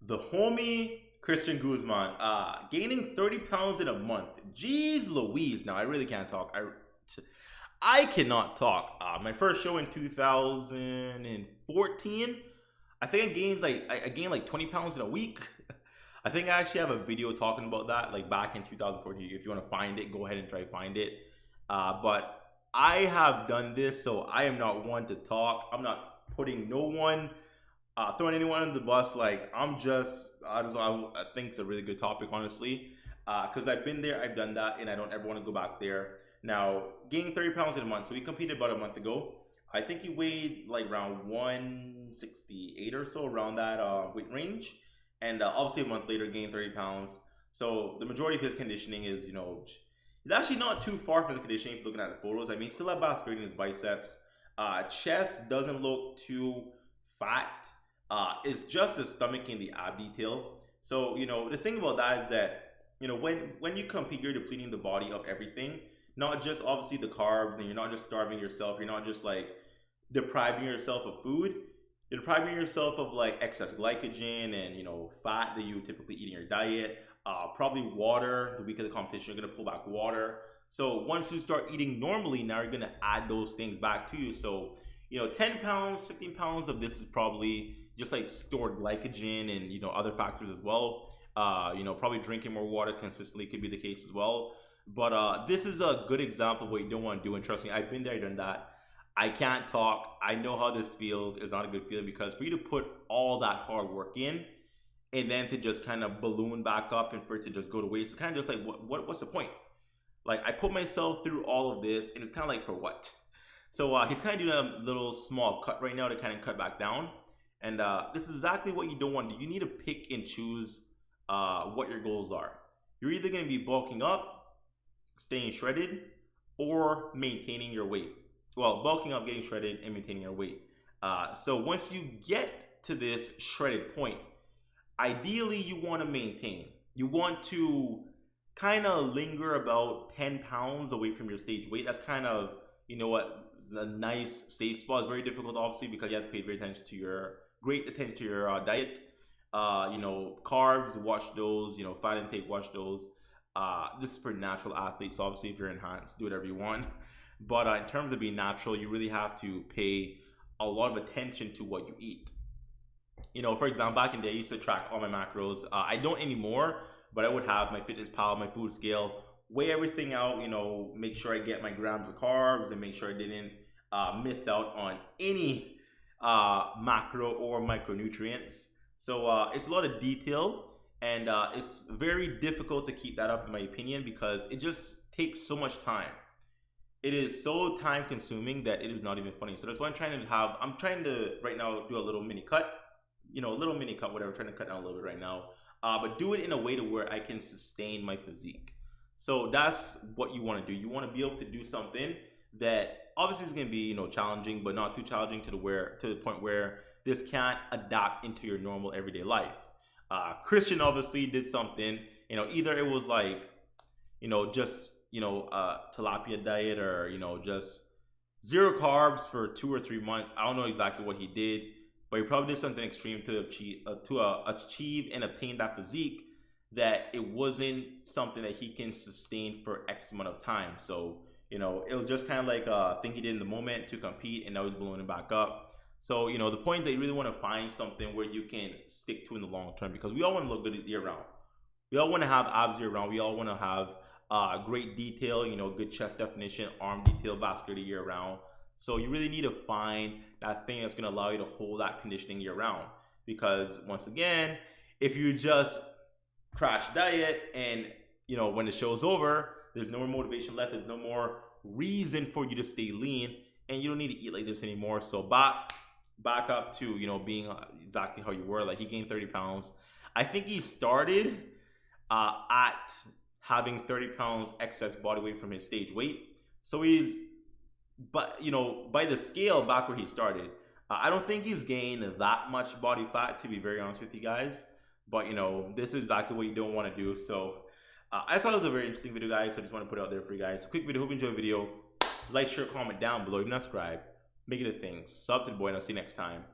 The homie Christian Guzman, gaining 30 pounds in a month. Jeez Louise. Now I really can't talk. I cannot talk. My first show in 2014, I think I gained like 20 pounds in a week. I think I actually have a video talking about that, like back in 2014. If you want to find it, go ahead and try to find it. But I have done this, so I am not one to talk. I'm not putting no one, throwing anyone under the bus. Like I think it's a really good topic, honestly, because I've been there, I've done that, and I don't ever want to go back there. Now, gaining 30 pounds in a month. So we competed about a month ago. I think he weighed like around 168 or so, around that weight range. And obviously a month later gained 30 pounds. So the majority of his conditioning is, he's actually not too far from the conditioning if you're looking at the photos. I mean, still have vascularity in his biceps. Chest doesn't look too fat. It's just the stomach and the ab detail. So, the thing about that is that, when you compete, you're depleting the body of everything. Not just obviously the carbs, and you're not just starving yourself. You're not just like depriving yourself of food. You're depriving yourself of like excess glycogen and fat that you typically eat in your diet. Probably water. The week of the competition, you're gonna pull back water. So once you start eating normally, now you're gonna add those things back to you. So 10 pounds, 15 pounds of this is probably just like stored glycogen and other factors as well. Probably drinking more water consistently could be the case as well. But this is a good example of what you don't want to do. And trust me, I've been there, done that. I can't talk. I know how this feels. It's not a good feeling, because for you to put all that hard work in and then to just kind of balloon back up and for it to just go to waste, it's kind of just like, what's the point? Like, I put myself through all of this, and it's kind of like, for what? So he's kind of doing a little small cut right now to kind of cut back down. And this is exactly what you don't want to do. You need to pick and choose what your goals are. You're either going to be bulking up, staying shredded, or maintaining your weight. Well, bulking up, getting shredded, and maintaining your weight. So once you get to this shredded point, ideally you want to maintain. You want to kind of linger about 10 pounds away from your stage weight. That's kind of, a nice safe spot. It's very difficult, obviously, because you have to pay great attention to your diet. Carbs, watch those. Fat intake, watch those. This is for natural athletes. Obviously, if you're enhanced, do whatever you want. But in terms of being natural, you really have to pay a lot of attention to what you eat. For example, back in the day, I used to track all my macros. I don't anymore, but I would have my fitness pal, my food scale, weigh everything out, make sure I get my grams of carbs and make sure I didn't miss out on any macro or micronutrients. So it's a lot of detail, and it's very difficult to keep that up, in my opinion, because it just takes so much time. It is so time consuming that it is not even funny. So that's why I'm trying to right now do a little mini cut, whatever, trying to cut down a little bit right now, but do it in a way to where I can sustain my physique. So that's what you want to do. You want to be able to do something that obviously is going to be, challenging, but not too challenging to the point where this can't adapt into your normal everyday life. Christian obviously did something, either it was like, just tilapia diet, or just zero carbs for 2 or 3 months. I don't know exactly what he did, but he probably did something extreme to achieve and obtain that physique, that it wasn't something that he can sustain for X amount of time. So it was just kind of like a thing he did in the moment to compete, and now he's blowing it back up. So the point is that you really want to find something where you can stick to in the long term, because we all want to look good year round. We all want to have abs year round. We all want to have great detail, good chest definition, arm detail, vascularity year round. So you really need to find that thing that's going to allow you to hold that conditioning year round. Because once again, if you just crash diet and when the show's over, there's no more motivation left, there's no more reason for you to stay lean, and you don't need to eat like this anymore. So back up to being exactly how you were. Like, he gained 30 pounds. I think he started at having 30 pounds excess body weight from his stage weight. So by the scale back where he started, I don't think he's gained that much body fat, to be very honest with you guys. But this is exactly what you don't want to do. So I thought it was a very interesting video, guys. So I just want to put it out there for you guys. Quick video. Hope you enjoyed the video. Like, share, comment down below. Even subscribe. Make it a thing. Sub to the boy, and I'll see you next time.